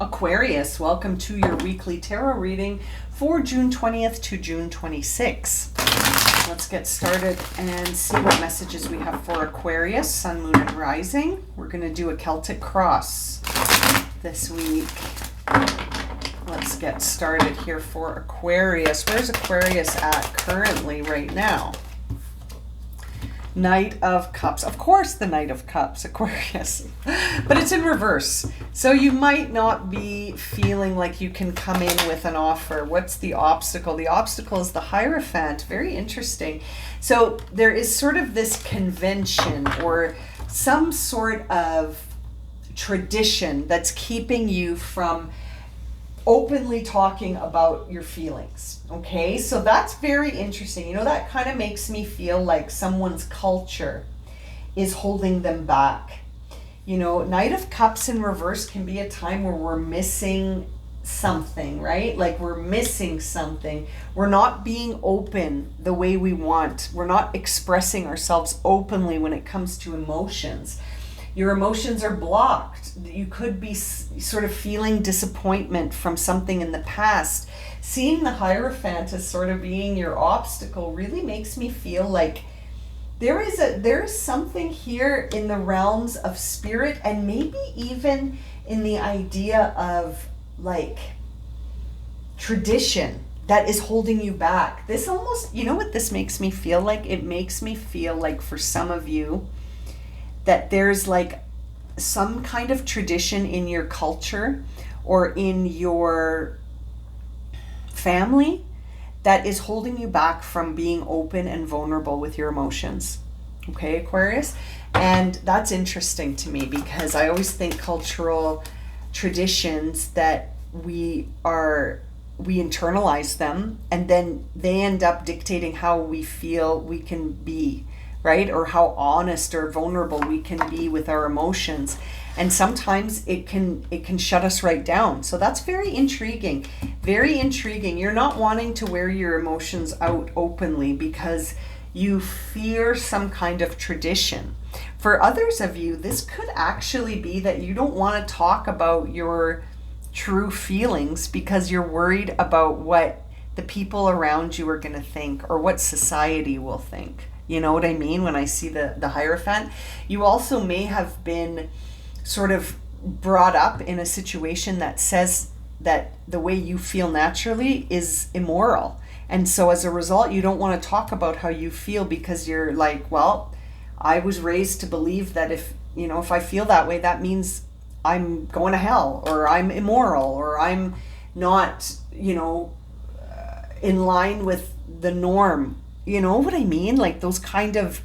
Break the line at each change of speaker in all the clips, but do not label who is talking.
Aquarius, welcome to your weekly tarot reading for June 20th to June 26th. Let's get started and see what messages we have for Aquarius, Sun, Moon, and Rising. We're going to do a Celtic cross this week. Let's get started here for Aquarius. Where's Aquarius at currently right now? Knight of Cups. Of course, the Knight of Cups, Aquarius. But it's in reverse. So you might not be feeling like you can come in with an offer. What's the obstacle? The obstacle is the Hierophant. Very interesting. So there is sort of this convention or some sort of tradition that's keeping you from openly talking about your feelings. Okay, so that's very interesting. You know, that kind of makes me feel like someone's culture is holding them back. You know, Knight of Cups in reverse can be a time where we're missing something, right? Like we're missing something. We're not being open the way we want. We're not expressing ourselves openly when it comes to emotions. Your emotions are blocked. You could be sort of feeling disappointment from something in the past. Seeing the Hierophant as sort of being your obstacle really makes me feel like there is something here in the realms of spirit, and maybe even in the idea of like tradition that is holding you back. This almost, you know what this makes me feel like? It makes me feel like for some of you that there's like some kind of tradition in your culture or in your family that is holding you back from being open and vulnerable with your emotions. Okay, Aquarius? And that's interesting to me because I always think cultural traditions that we internalize them and then they end up dictating how we feel we can be, right? Or how honest or vulnerable we can be with our emotions. And sometimes it can shut us right down. So that's very intriguing. Very intriguing. You're not wanting to wear your emotions out openly because you fear some kind of tradition. For others of you, this could actually be that you don't want to talk about your true feelings because you're worried about what the people around you are going to think or what society will think. You know what I mean? When I see the Hierophant, you also may have been sort of brought up in a situation that says that the way you feel naturally is immoral. And so as a result, you don't want to talk about how you feel because you're like, well, I was raised to believe that if I feel that way, that means I'm going to hell or I'm immoral or I'm not, in line with the norm. You know what I mean? Like those kind of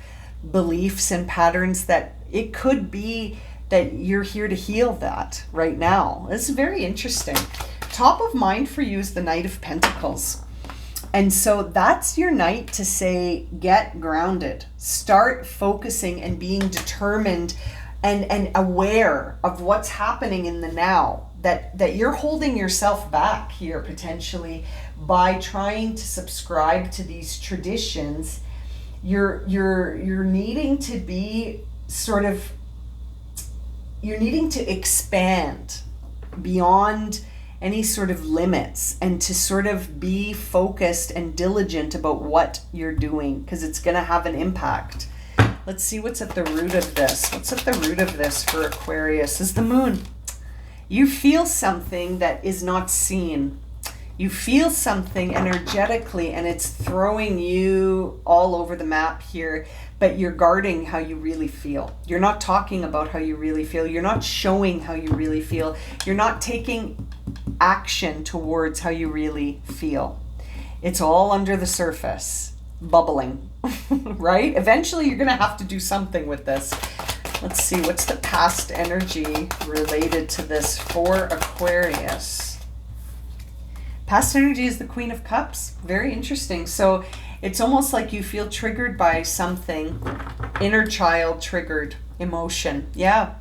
beliefs and patterns that it could be that you're here to heal that right now. It's very interesting. Top of mind for you is the Knight of Pentacles. And so that's your night to say, get grounded, start focusing and being determined and aware of what's happening in the now, that you're holding yourself back here potentially by trying to subscribe to these traditions. You're needing to be you're needing to expand beyond any sort of limits and to sort of be focused and diligent about what you're doing because it's going to have an impact. Let's see what's at the root of this. What's at the root of this for Aquarius is the Moon. You feel something that is not seen. You feel something energetically and it's throwing you all over the map here, but you're guarding how you really feel. You're not talking about how you really feel. You're not showing how you really feel. You're not taking action towards how you really feel. It's all under the surface, bubbling, right? Eventually you're going to have to do something with this. Let's see, what's the past energy related to this for Aquarius? Past energy is the Queen of Cups. Very interesting. So it's almost like you feel triggered by something, inner child triggered emotion. Yeah.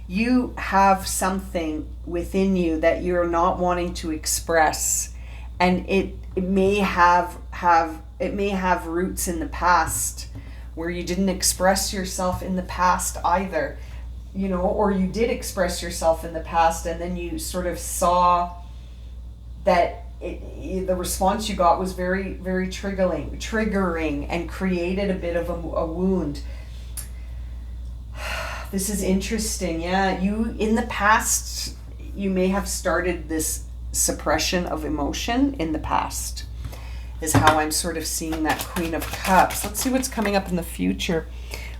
You have something within you that you're not wanting to express. And it may have roots in the past where you didn't express yourself in the past either. or you did express yourself in the past, and then you sort of saw that the response you got was very, very triggering and created a bit of a wound. This is interesting. Yeah, you in the past, you may have started this suppression of emotion in the past, is how I'm sort of seeing that Queen of Cups. Let's see what's coming up in the future.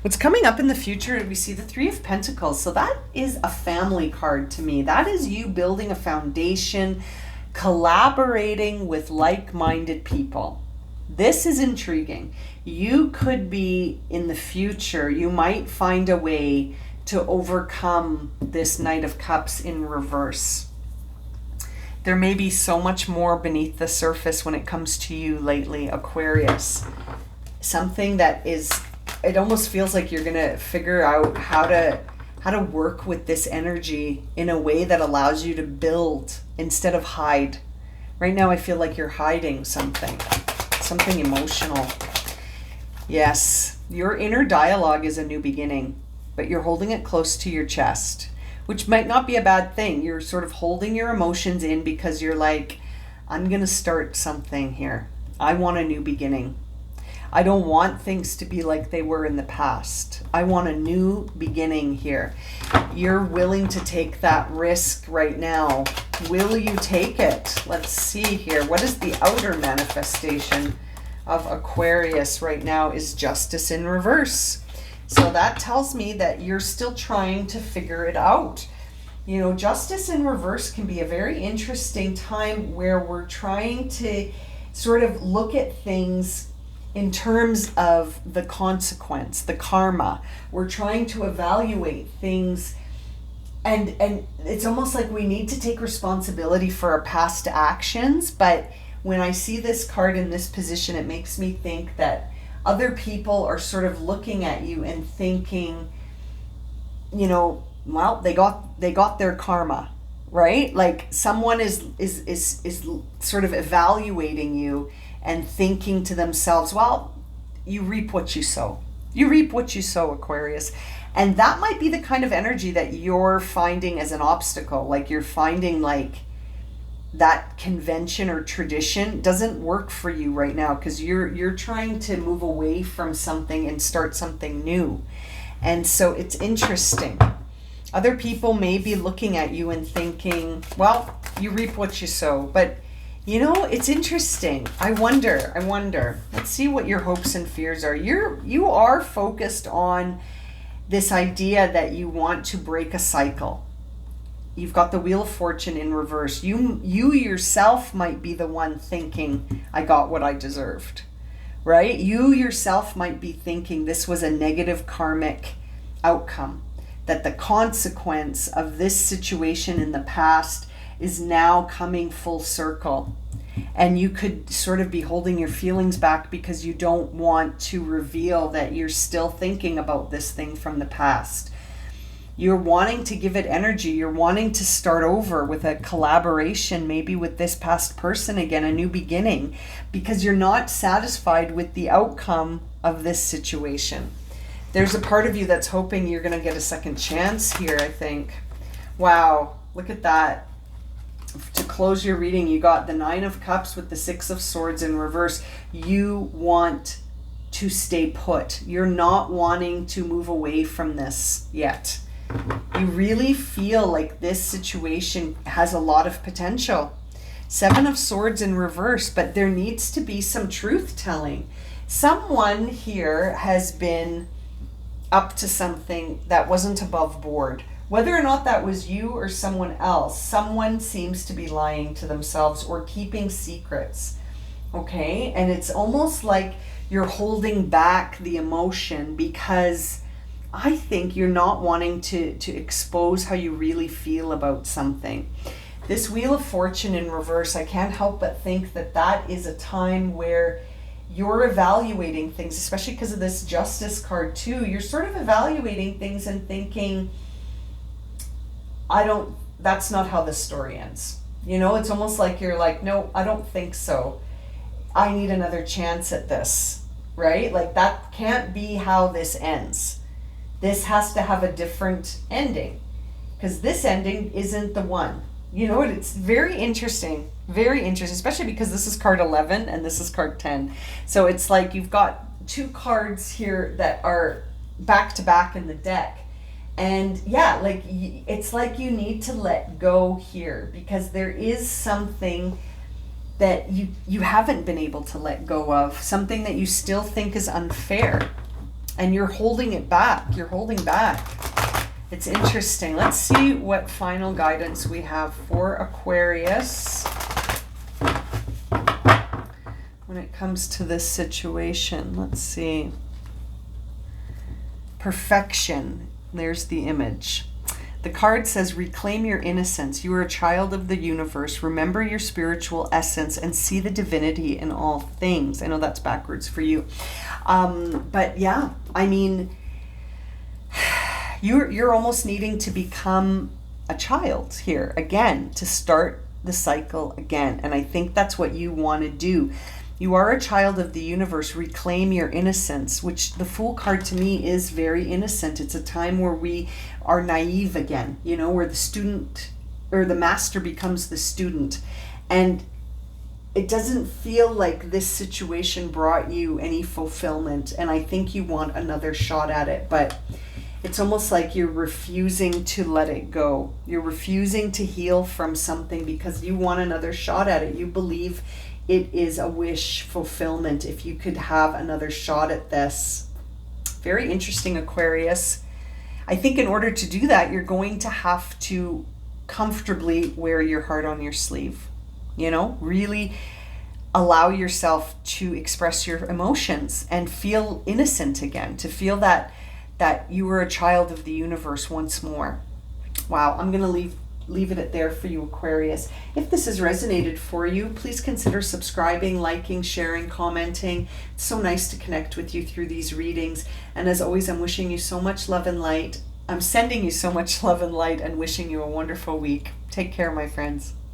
What's coming up in the future, we see the Three of Pentacles. So that is a family card to me. That is you building a foundation, collaborating with like-minded people. This is intriguing. You could be in the future, you might find a way to overcome this Knight of Cups in reverse. There may be so much more beneath the surface when it comes to you lately, Aquarius. Something that is, it almost feels like you're going to figure out how to work with this energy in a way that allows you to build instead of hide. Right now I feel like you're hiding something emotional. Yes, your inner dialogue is a new beginning, but you're holding it close to your chest, which might not be a bad thing. You're sort of holding your emotions in because you're like, I'm going to start something here. I want a new beginning. I don't want things to be like they were in the past. I want a new beginning here. You're willing to take that risk right now. Will you take it? Let's see here. What is the outer manifestation of Aquarius right now? Is Justice in reverse. So that tells me that you're still trying to figure it out. Justice in reverse can be a very interesting time where we're trying to sort of look at things in terms of the consequence, the karma. We're trying to evaluate things, and it's almost like we need to take responsibility for our past actions. But when I see this card in this position, it makes me think that other people are sort of looking at you and thinking, well, they got their karma, right? Like someone is sort of evaluating you and thinking to themselves, well, you reap what you sow. You reap what you sow, Aquarius. And that might be the kind of energy that you're finding as an obstacle. Like you're finding like that convention or tradition doesn't work for you right now because you're trying to move away from something and start something new. And so it's interesting. Other people may be looking at you and thinking, well, you reap what you sow. But it's interesting. I wonder. Let's see what your hopes and fears are. You are focused on this idea that you want to break a cycle. You've got the Wheel of Fortune in reverse. You yourself might be the one thinking, I got what I deserved, right? You yourself might be thinking this was a negative karmic outcome, that the consequence of this situation in the past is now coming full circle. And you could sort of be holding your feelings back because you don't want to reveal that you're still thinking about this thing from the past. You're wanting to give it energy. You're wanting to start over with a collaboration, maybe with this past person again, a new beginning, because you're not satisfied with the outcome of this situation. There's a part of you that's hoping you're going to get a second chance here, I think. Wow, look at that. To close your reading, you got the Nine of Cups with the Six of Swords in reverse. You want to stay put. You're not wanting to move away from this yet. You really feel like this situation has a lot of potential. Seven of Swords in reverse, but there needs to be some truth telling. Someone here has been up to something that wasn't above board. Whether or not that was you or someone else, someone seems to be lying to themselves or keeping secrets, okay? And it's almost like you're holding back the emotion because I think you're not wanting to expose how you really feel about something. This Wheel of Fortune in reverse, I can't help but think that that is a time where you're evaluating things, especially because of this Justice card too. You're sort of evaluating things and thinking, that's not how this story ends. It's almost like you're like, no, I don't think so. I need another chance at this, right? Like that can't be how this ends. this has to have a different ending, because this ending isn't the one. You know, it's very interesting, especially because this is card 11 and this is card 10. So it's like you've got two cards here that are back to back in the deck. And yeah, like it's like you need to let go here, because there is something that you haven't been able to let go of, something that you still think is unfair, and you're holding it back. You're holding back. It's interesting. Let's see what final guidance we have for Aquarius when it comes to this situation. Let's see. Perfection. There's the image. The card says, reclaim your innocence. You are a child of the universe. Remember your spiritual essence and see the divinity in all things. I know that's backwards for you. But yeah, I mean, you're almost needing to become a child here again, to start the cycle again. And I think that's what you want to do. You are a child of the universe. Reclaim your innocence, which the Fool card to me is very innocent. It's a time where we are naive again, you know, where the student or the master becomes the student. And it doesn't feel like this situation brought you any fulfillment. And I think you want another shot at it, but it's almost like you're refusing to let it go. You're refusing to heal from something because you want another shot at it. You believe it is a wish fulfillment if you could have another shot at this. Very interesting, Aquarius. I think in order to do that, you're going to have to comfortably wear your heart on your sleeve. You know, really allow yourself to express your emotions and feel innocent again, to feel that you were a child of the universe once more. Wow, I'm going to leave it at there for you, Aquarius. If this has resonated for you, please consider subscribing, liking, sharing, commenting. It's so nice to connect with you through these readings. And as always, I'm wishing you so much love and light. I'm sending you so much love and light and wishing you a wonderful week. Take care, my friends.